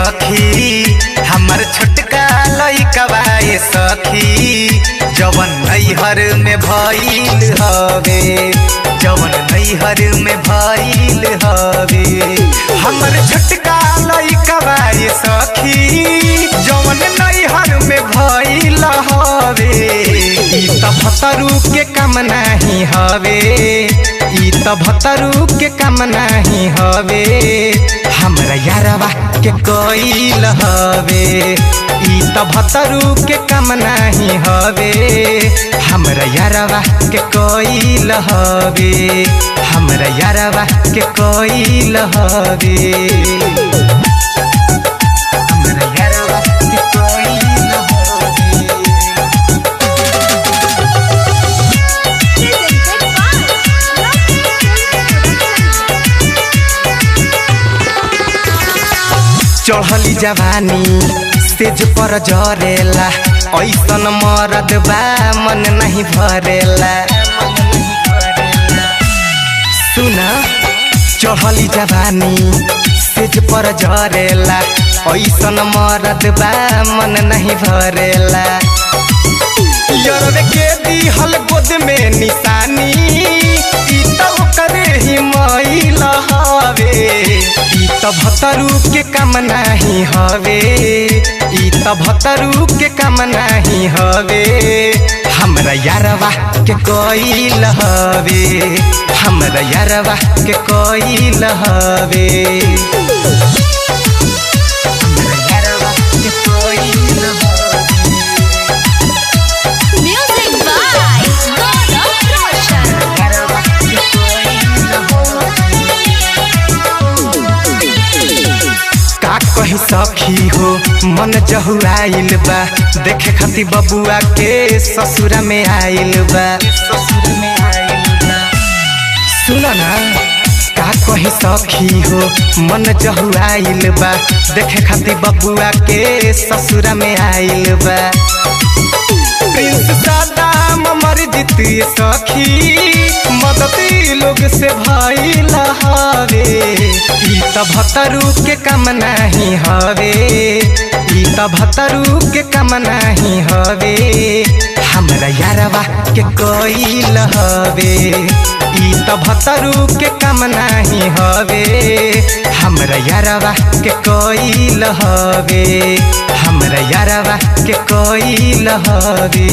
सखी हमर छोटका लइकवा ये सखी जवन नैहर में भइल हवे जवन नैहर में भइल हवे हमर छोटका लइकवा ये सखी जवन नैहर में भइल हवे ई त भतरू के काम नाही हवे ई त भतरू के काम नाही हवे हमरा यारवा के कोइल हवे ई त भतरू के काम नाही हवे हमरा यारवा के कोइल हवे हमरा यारवा के कोइल हवे हमरा यारवा के कोइल हवे। चढ़ली जवानी सेज पर जरेला ऐसन मरद बा मन नहीं भरेला सुना चढ़ली जवानी सेज पर जरेला ऐसन मरद बा मन नहीं भरेला यरवे के दिहल गोद में निशानी ई त ओकरे ही मैल हवे ई त भतरू के काम नाही हवे ई त भतरू के काम नाही हवे हमरा यारवा के कोइल हवे हमरा यारवा के कोइल हवे हमरा यारवा के कोइल हवे। Music by Gaurav Roshan. का कही सखी हो मन जहुआइल बा देखे खातिर बबुआ के ससुरा में आइल बा सुना ना का कही सखी हो मन जहुआइल बा देखे खातिर बबुआ के ससुरा में आइल बा प्रिंस सादाम मर जीती सखी मदती लोग से भइल हवे ई त भतरू के काम नाही हवे ई त भतरू के काम नाही हवे हमरा यारवा के कोइल हवे ई त भतरू के काम नाही हवे हमरा यारवा के कोइल हवे हमरा यारवा के कोइल हवे।